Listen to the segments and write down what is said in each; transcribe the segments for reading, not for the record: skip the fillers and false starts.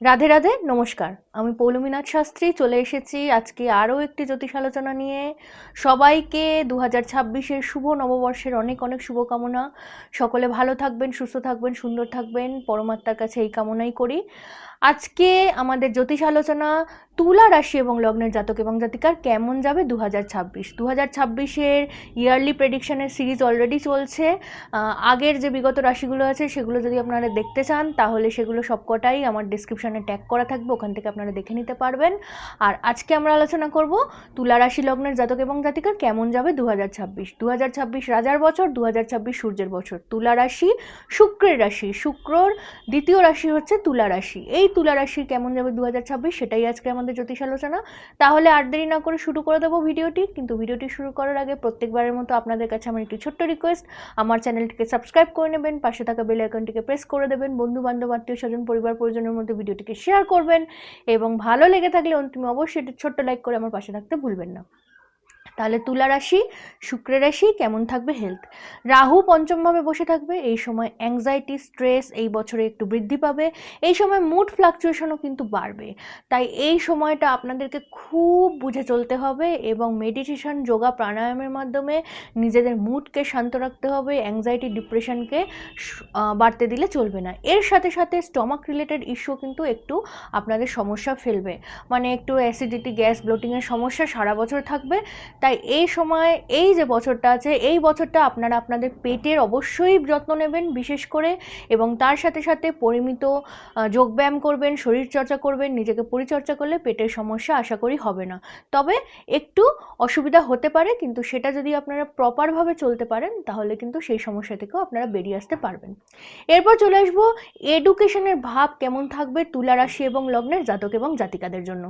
রাধে রাধে, নমস্কার। আমি পৌলমীনাথ শাস্ত্রী চলে এসেছি আজকে আরও একটি জ্যোতিষ আলোচনা নিয়ে। সবাইকে 2026-এর শুভ নববর্ষের অনেক অনেক শুভকামনা। সকলে ভালো থাকবেন, সুস্থ থাকবেন, সুন্দর থাকবেন, পরমাত্মার কাছে এই কামনাই করি। আজকে আমাদের জ্যোতিষ আলোচনা তুলা রাশি এবং লগ্নের জাতক এবং জাতিকার কেমন যাবে 2026-এর ইয়ারলি প্রেডিকশনের সিরিজ অলরেডি চলছে। আগের যে বিগত রাশিগুলো আছে সেগুলো যদি আপনারা দেখতে চান তাহলে সেগুলো সবকটাই আমার ডিসক্রিপশনে ট্যাগ করা থাকবে, ওখান থেকে আপনারা দেখে নিতে পারবেন। আর আজকে আমরা আলোচনা করব তুলা রাশি লগ্নের জাতক এবং জাতিকার কেমন যাবে 2026 রাজার বছর, 2026 সূর্যের বছর। তুলা রাশি শুক্রের রাশি, শুক্রর দ্বিতীয় রাশি হচ্ছে তুলা রাশি। এই তুলা রাশি কেমন যাবে 2026 সেটাই আজকে আমাদের জ্যোতিষ আলোচনা। তাহলে আর দেরি না করে শুরু করে দেবো ভিডিওটি। কিন্তু ভিডিওটি শুরু করার আগে প্রত্যেকবারের মতো আপনাদের কাছে আমার একটি ছোট্ট রিকোয়েস্ট, আমার চ্যানেলটিকে সাবস্ক্রাইব করে নেবেন, পাশে থাকা বেল আইকনটিকে প্রেস করে দেবেন, বন্ধু বান্ধব আত্মীয় স্বজন পরিবার পরিজনের মধ্যে ভিডিওটিকে শেয়ার করবেন এবং ভালো লেগে থাকলে অন্তিমে অবশ্যই একটি ছোট্ট লাইক করে আমার পাশে থাকতে ভুলবেন না। তাহলে তুলা রাশি শুক্রের রাশি কেমন থাকবে হেলথ। রাহু পঞ্চমভাবে বসে থাকবে, এই সময় অ্যাংজাইটি স্ট্রেস এই বছরে একটু বৃদ্ধি পাবে। এই সময় মুড ফ্লাকচুয়েশনও কিন্তু বাড়বে, তাই এই সময়টা আপনাদেরকে খুব বুঝে চলতে হবে এবং মেডিটেশন, যোগা, প্রাণায়ামের মাধ্যমে নিজেদের মুডকে শান্ত রাখতে হবে। অ্যাংজাইটি, ডিপ্রেশনকে বাড়তে দিলে চলবে না। এর সাথে সাথে স্টমাক রিলেটেড ইস্যু কিন্তু একটু আপনাদের সমস্যা ফেলবে, মানে একটু অ্যাসিডিটি, গ্যাস, ব্লোটিংয়ের সমস্যা সারা বছর থাকবে। তাই এই সময়, এই যে বছরটা আছে, এই বছরটা আপনারা আপনাদের পেটের অবশ্যই যত্ন নেবেন বিশেষ করে, এবং তার সাথে সাথে পরিমিত যোগব্যায়াম করবেন, শরীরচর্চা করবেন। নিজেকে পরিচর্যা করলে পেটের সমস্যা আশা করি হবে না, তবে একটু অসুবিধা হতে পারে, কিন্তু সেটা যদি আপনারা প্রপারভাবে চলতে পারেন তাহলে কিন্তু সেই সমস্যা থেকেও আপনারা বেরিয়ে আসতে পারবেন। এরপর চলে আসবো এডুকেশনের ভাব কেমন থাকবে তুলা রাশি এবং লগ্নের জাতক এবং জাতিকাদের জন্য।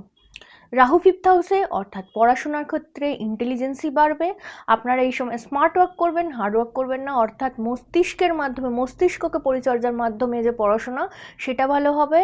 রাহু ফিফথ হাউসে, অর্থাৎ পড়াশোনার ক্ষেত্রে ইন্টেলিজেন্সি বাড়বে। আপনারা এই সময় স্মার্ট ওয়ার্ক করবেন, হার্ড ওয়ার্ক করবেন না, অর্থাৎ মস্তিষ্কের মাধ্যমে, মস্তিষ্ককে পরিচর্যার মাধ্যমে যে পড়াশোনা সেটা ভালো হবে।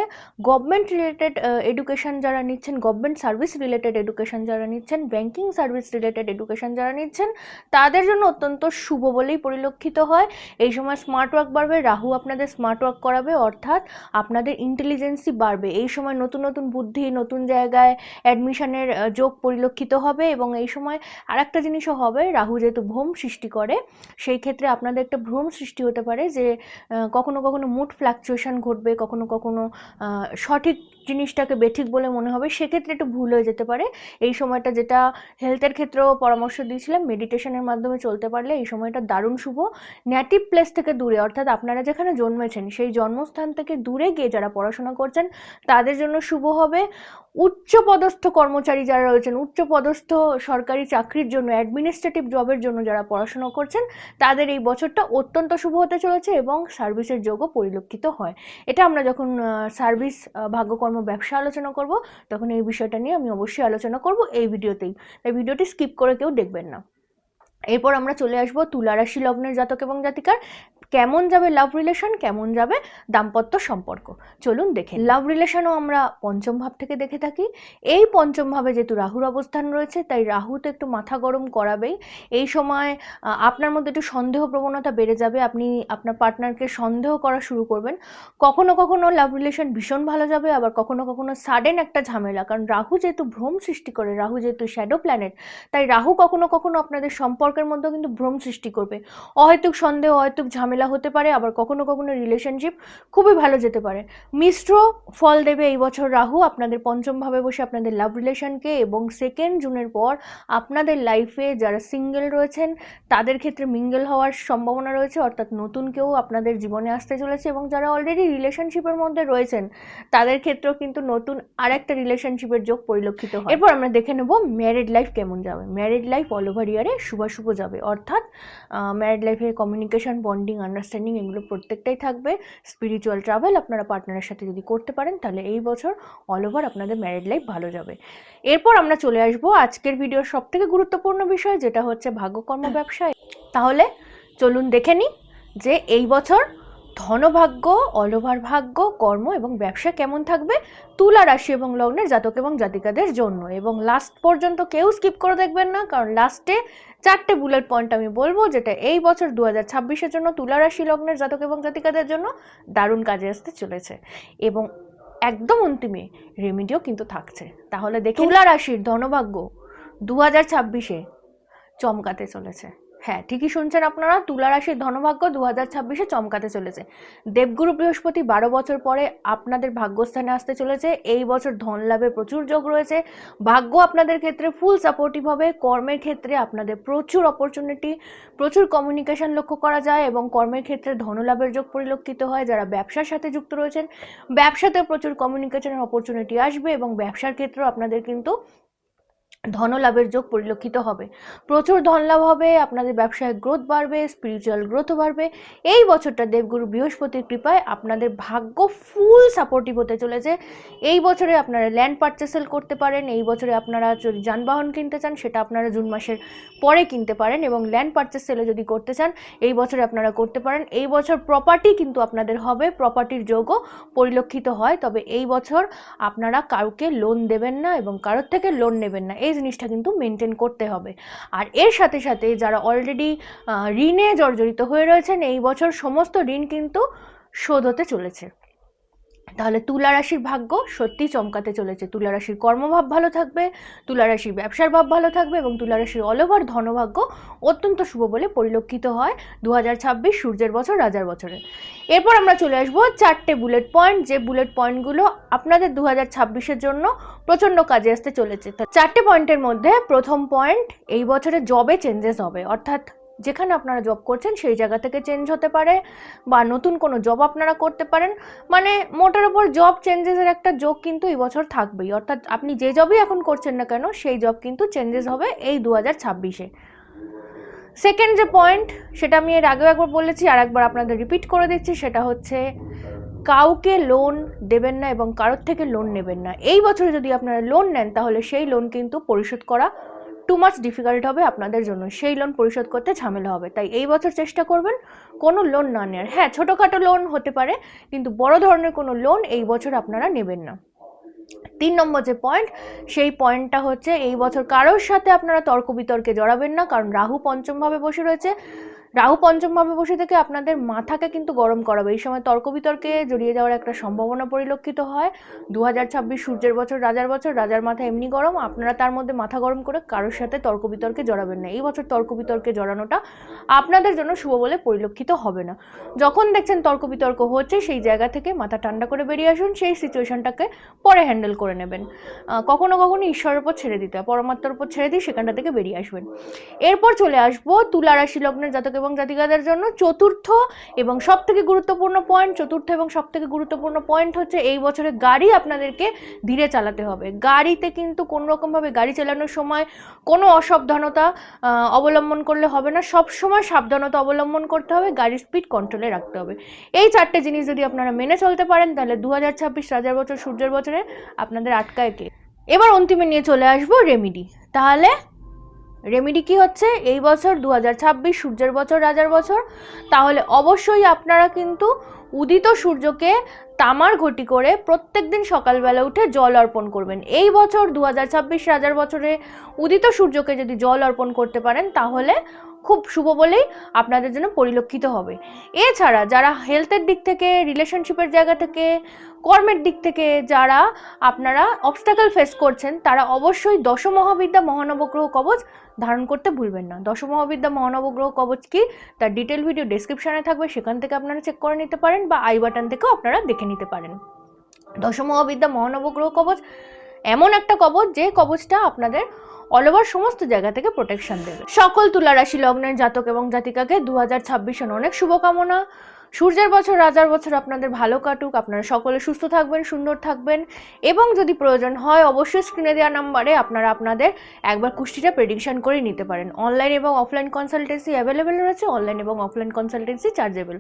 গভর্নমেন্ট রিলেটেড এডুকেশন যারা নিচ্ছেন, গভর্নমেন্ট সার্ভিস রিলেটেড এডুকেশন যারা নিচ্ছেন, ব্যাংকিং সার্ভিস রিলেটেড এডুকেশন যারা নিচ্ছেন, তাদের জন্য অত্যন্ত শুভ বলেই পরিলক্ষিত হয়। এই সময় স্মার্ট ওয়ার্ক বাড়বে, রাহু আপনাদের স্মার্ট ওয়ার্ক করাবে, অর্থাৎ আপনাদের ইন্টেলিজেন্সি বাড়বে। এই সময় নতুন নতুন বুদ্ধি, নতুন জায়গায় অ্যাডমিশনের যোগ পরিলক্ষিত হবে। এবং এই সময় আর একটা জিনিসও হবে, রাহু যেহেতু ভ্রম সৃষ্টি করে, সেই ক্ষেত্রে আপনাদের একটা ভ্রম সৃষ্টি হতে পারে যে কখনো কখনো মুড ফ্লাকচুয়েশন ঘটবে, কখনো কখনো সঠিক জিনিসটাকে বেঠিক বলে মনে হবে, সেক্ষেত্রে একটু ভুল হয়ে যেতে পারে। এই সময়টা, যেটা হেলথের ক্ষেত্রেও পরামর্শ দিয়েছিলাম, মেডিটেশনের মাধ্যমে চলতে পারলে এই সময়টা দারুণ শুভ। নেটিভ প্লেস থেকে দূরে, অর্থাৎ আপনারা যেখানে জন্মেছেন সেই জন্মস্থান থেকে দূরে গিয়ে যারা পড়াশোনা করছেন তাদের জন্য শুভ হবে। উচ্চপদস্থ কর্মচারী যারা রয়েছেন, উচ্চপদস্থ সরকারি চাকরির জন্য, অ্যাডমিনিস্ট্রেটিভ জবের জন্য যারা পড়াশোনা করছেন, তাদের এই বছরটা অত্যন্ত শুভ হতে চলেছে এবং সার্ভিসের যোগও পরিলক্ষিত হয়। এটা আমরা যখন সার্ভিস, ভাগ্যকর্ম, ব্যবসা আলোচনা করব তখন এই বিষয়টা নিয়ে আমি অবশ্যই আলোচনা করব এই ভিডিওতেই, তাই ভিডিওটি স্কিপ করে কেউ দেখবেন না। এরপর আমরা চলে আসবো তুলা রাশি লগ্নের জাতক এবং জাতিকার কেমন যাবে লাভ রিলেশন, কেমন যাবে দাম্পত্য সম্পর্ক। চলুন দেখে। লাভ রিলেশনও আমরা পঞ্চম ভাব থেকে দেখে থাকি। এই পঞ্চম ভাবে যেহেতু রাহুর অবস্থান রয়েছে, তাই রাহু তো একটু মাথা গরম করাবেই। এই সময় আপনার মধ্যে একটু সন্দেহ প্রবণতা বেড়ে যাবে, আপনি আপনার পার্টনারকে সন্দেহ করা শুরু করবেন। কখনো কখনো লাভ রিলেশন ভীষণ ভালো যাবে, আবার কখনো কখনো সাডেন একটা ঝামেলা, কারণ রাহু যেহেতু ভ্রম সৃষ্টি করে, রাহু যেহেতু শ্যাডো প্ল্যানেট, তাই রাহু কখনো কখনো আপনাদের সম্পর্কের মধ্যেও কিন্তু ভ্রম সৃষ্টি করবে। অহেতুক সন্দেহ, অহেতুক ঝামেলা হতে পারে, আবার কখনো কখনো রিলেশনশিপ খুবই ভালো যেতে পারে। মিশ্র ফল দেবে এই বছর রাহু আপনাদের পঞ্চম ভাবে বসে আপনাদের লাভ রিলেশনকে। এবং 2 জুনের পর আপনাদের লাইফে যারা সিঙ্গেল রয়েছেন তাদের ক্ষেত্রে মিঙ্গেল হওয়ার সম্ভাবনা রয়েছে, অর্থাৎ নতুন কেউ আপনাদের জীবনে আসতে চলেছে। এবং যারা অলরেডি রিলেশনশিপের মধ্যে রয়েছেন তাদের ক্ষেত্রেও কিন্তু নতুন আরেকটা রিলেশনশিপের যোগ পরিলক্ষিত হয়। এরপর আমরা দেখে নেব ম্যারিড লাইফ কেমন যাবে। ম্যারিড লাইফ অল ওভার ইয়ারে শুভ যাবে, অর্থাৎ ম্যারিড লাইফে কমিউনিকেশন, বন্ডিং, আন্ডারস্ট্যান্ডিং এগুলো প্রত্যেকটাই থাকবে। স্পিরিচুয়াল ট্রাভেল আপনারা পার্টনারের সাথে যদি করতে পারেন তাহলে এই বছর অল ওভার আপনাদের ম্যারিড লাইফ ভালো যাবে। এরপর আমরা চলে আসবো আজকের ভিডিওর সব থেকে গুরুত্বপূর্ণ বিষয়, যেটা হচ্ছে ভাগ্যকর্ম, ব্যবসা। তাহলে চলুন দেখে নিই যে এই বছর ধনভাগ্য, অল ওভার ভাগ্য, কর্ম এবং ব্যবসা কেমন থাকবে তুলা রাশি এবং লগ্নের জাতক এবং জাতিকাদের জন্য। এবং লাস্ট পর্যন্ত কেউ স্কিপ করে দেখবেন না, কারণ লাস্টে 4টে বুলেট পয়েন্ট আমি বলবো, যেটা এই বছর 2026-এর জন্য তুলা রাশি লগ্নের জাতক এবং জাতিকাদের জন্য দারুণ কাজে আসতে চলেছে। এবং একদম অন্তিমে রেমেডিও কিন্তু থাকছে। তাহলে দেখি তুলা রাশির ধনভাগ্য 2026-এ চমকাতে চলেছে। হ্যাঁ, ঠিকই শুনছেন আপনারা, তুলা রাশির ধনভাগ্য 2026-এ চমকাতে চলেছে। দেবগুরু বৃহস্পতি 12 বছর পরে আপনাদের ভাগ্যস্থানে আসতে চলেছে। এই বছর ধন লাভের প্রচুর যোগ রয়েছে। ভাগ্য আপনাদের ক্ষেত্রে ফুল সাপোর্টিভ হবে। কর্মের ক্ষেত্রে আপনাদের প্রচুর অপরচুনিটি, প্রচুর কমিউনিকেশন লক্ষ্য করা যায় এবং কর্মের ক্ষেত্রে ধনলাভের যোগ পরিলক্ষিত হয়। যারা ব্যবসার সাথে যুক্ত রয়েছেন, ব্যবসাতে প্রচুর কমিউনিকেশনের অপরচুনিটি আসবে এবং ব্যবসার ক্ষেত্রেও আপনাদের কিন্তু ধনলাভের যোগ পরিলক্ষিত হবে। প্রচুর ধনলাভ হবে, আপনাদের ব্যবসায় গ্রোথ বাড়বে, স্পিরিচুয়াল গ্রোথও বাড়বে। এই বছরটা দেবগুরু বৃহস্পতির কৃপায় আপনাদের ভাগ্য ফুল সাপোর্টিভ হতে চলেছে। এই বছরে আপনারা ল্যান্ড পারচেসেল করতে পারেন। এই বছরে আপনারা যদি যানবাহন কিনতে চান সেটা আপনারা জুন মাসের পরে কিনতে পারেন এবং ল্যান্ড পারচেস সেলে যদি করতে চান এই বছরে আপনারা করতে পারেন। এই বছর প্রপার্টি কিন্তু আপনাদের হবে, প্রপার্টির যোগও পরিলক্ষিত হয়। তবে এই বছর আপনারা কাউকে লোন দেবেন না এবং কারোর থেকে লোন নেবেন না, এই জিনিসটা কিন্তু মেনটেন করতে হবে। আর এর সাথে সাথে যারা অলরেডি ঋণে জর্জরিত হয়ে রয়েছেন, এই বছর সমস্ত ঋণ কিন্তু শোধ হতে চলেছে। তাহলে তুলা রাশির ভাগ্য সত্যি চমকাতে চলেছে। তুলা রাশির কর্মভাব ভালো থাকবে, তুলা রাশির ব্যবসার ভাব ভালো থাকবে এবং তুলা রাশির অল ওভার ধনভাগ্য অত্যন্ত শুভ বলে পরিলক্ষিত হয় 2026 সূর্যের বছর, রাজার বছরে। এরপর আমরা চলে আসবো 4টে বুলেট পয়েন্ট, যে বুলেট পয়েন্টগুলো আপনাদের 2026-এর জন্য প্রচণ্ড কাজে আসতে চলেছে। 4টে পয়েন্টের মধ্যে প্রথম পয়েন্ট, এই বছরে জবে চেঞ্জেস হবে। অর্থাৎ যেখানে আপনারা জব করছেন সেই জায়গা থেকে চেঞ্জ হতে পারে বা নতুন কোনো জব আপনারা করতে পারেন। মানে মোটার উপর জব চেঞ্জেসের একটা যোগ কিন্তু এই বছর থাকবেই। অর্থাৎ আপনি যে জবই এখন করছেন না কেন সেই জব কিন্তু চেঞ্জেস হবে এই 2026-এ। সেকেন্ড যে পয়েন্ট, সেটা আমি এর আগেও একবার বলেছি, আর একবার আপনাদের রিপিট করে দিচ্ছি, সেটা হচ্ছে কাউকে লোন দেবেন না এবং কারোর থেকে লোন নেবেন না। এই বছরে যদি আপনারা লোন নেন তাহলে সেই লোন কিন্তু পরিশোধ করা টু মাচ ডিফিকাল্ট হবে আপনাদের জন্য, সেই লোন পরিশোধ করতে ঝামেলা হবে। তাই এই বছর চেষ্টা করবেন কোনো লোন না নেওয়ার। হ্যাঁ, ছোটোখাটো লোন হতে পারে, কিন্তু বড় ধরনের কোনো লোন এই বছর আপনারা নেবেন না। 3 নম্বর যে পয়েন্ট, সেই পয়েন্টটা হচ্ছে এই বছর কারোর সাথে আপনারা তর্ক বিতর্কে জড়াবেন না, কারণ রাহু পঞ্চমভাবে বসে রয়েছে। রাহু পঞ্চমভাবে বসে থেকে আপনাদের মাথাকে কিন্তু গরম করাবে। এই সময় তর্ক বিতর্কে জড়িয়ে যাওয়ার একটা সম্ভাবনা পরিলক্ষিত হয়। 2026 সূর্যের বছর, রাজার বছর, রাজার মাথা এমনি গরম, আপনারা তার মধ্যে মাথা গরম করে কারোর সাথে তর্ক বিতর্কে জড়াবেন না। এই বছর তর্ক বিতর্কে জড়ানোটা আপনাদের জন্য শুভ বলে পরিলক্ষিত হবে না। যখন দেখছেন তর্ক বিতর্ক হচ্ছে সেই জায়গা থেকে মাথা ঠান্ডা করে বেরিয়ে আসুন, সেই সিচুয়েশনটাকে পরে হ্যান্ডেল করে নেবেন। কখনো কখনো ঈশ্বরের উপর ছেড়ে দিতে হয়, পরমাত্মার উপর ছেড়ে দিয়ে সেখানটা থেকে বেরিয়ে আসবেন। এরপর চলে আসবো তুলা রাশি লগ্নের জাতক এবং জাতিকাদের জন্য চতুর্থ এবং সবথেকে গুরুত্বপূর্ণ পয়েন্ট। চতুর্থ এবং সবথেকে গুরুত্বপূর্ণ পয়েন্ট হচ্ছে এই বছরে গাড়ি আপনাদেরকে ধীরে চালাতে হবে। গাড়িতে কিন্তু কোনো রকমভাবে গাড়ি চালানোর সময় কোনো অসাবধানতা অবলম্বন করলে হবে না। সব সময় সাবধানতা অবলম্বন করতে হবে, গাড়ির স্পিড কন্ট্রোলে রাখতে হবে। এই 4টে জিনিস যদি আপনারা মেনে চলতে পারেন তাহলে 2026 রাজার বছর সূর্যের বছরে আপনাদের আটকায় কে। এবার অন্তিমে নিয়ে চলে আসবো রেমেডি। তাহলে রেমেডি কি হচ্ছে এই বছর 2026 সূর্যের বছর, রাজার বছর? তাহলে অবশ্যই আপনারা কিন্তু উদিত সূর্যকে তামার ঘটি করে প্রত্যেক দিন সকালবেলা উঠে জল অর্পণ করবেন। এই বছর 2026 রাজার বছরে উদিত সূর্যকে যদি জল অর্পণ করতে পারেন তাহলে খুব শুভ বলেই আপনাদের জন্য পরিলক্ষিত হবে। এছাড়া যারা হেলথের দিক থেকে, রিলেশনশিপের জায়গা থেকে, কর্মের দিক থেকে যারা আপনারা অবস্টাকল ফেস করছেন তারা অবশ্যই দশমহাবিদ্যা মহানবগ্রহ কবচ ধারণ করতে ভুলবেন না। দশমহাবিদ্যা মহানবগ্রহ কবচ কি তার ডিটেল ভিডিও ডেসক্রিপশনে থাকবে, সেখান থেকে আপনারা চেক করে নিতে পারেন বা আই বাটন থেকেও আপনারা দেখে নিতে পারেন। দশমহাবিদ্যা মহানবগ্রহ কবচ এমন একটা কবচ যে কবচটা আপনাদের অল ওভার সমস্ত জায়গা থেকে প্রোটেকশন দেবে। সকল তুলা রাশি লগ্নের জাতক এবং জাতিকাকে 2026 অনেক শুভকামনা। সূর্যের বছর, রাজার বছর আপনাদের ভালো কাটুক, আপনারা সকলে সুস্থ থাকবেন, সুন্দর থাকবেন এবং যদি প্রয়োজন হয় অবশ্যই স্ক্রিনে দেওয়া নাম্বারে আপনারা আপনাদের একবার কুষ্টিটা প্রেডিকশন করে নিতে পারেন। অনলাইন এবং অফলাইন কনসালটেন্সি অ্যাভেলেবেল রয়েছে, অনলাইন এবং অফলাইন কনসালটেন্সি চার্জেবল।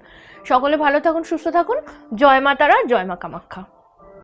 সকলে ভালো থাকুন, সুস্থ থাকুন। জয় মা তারা, জয় মা কামাখ্যা।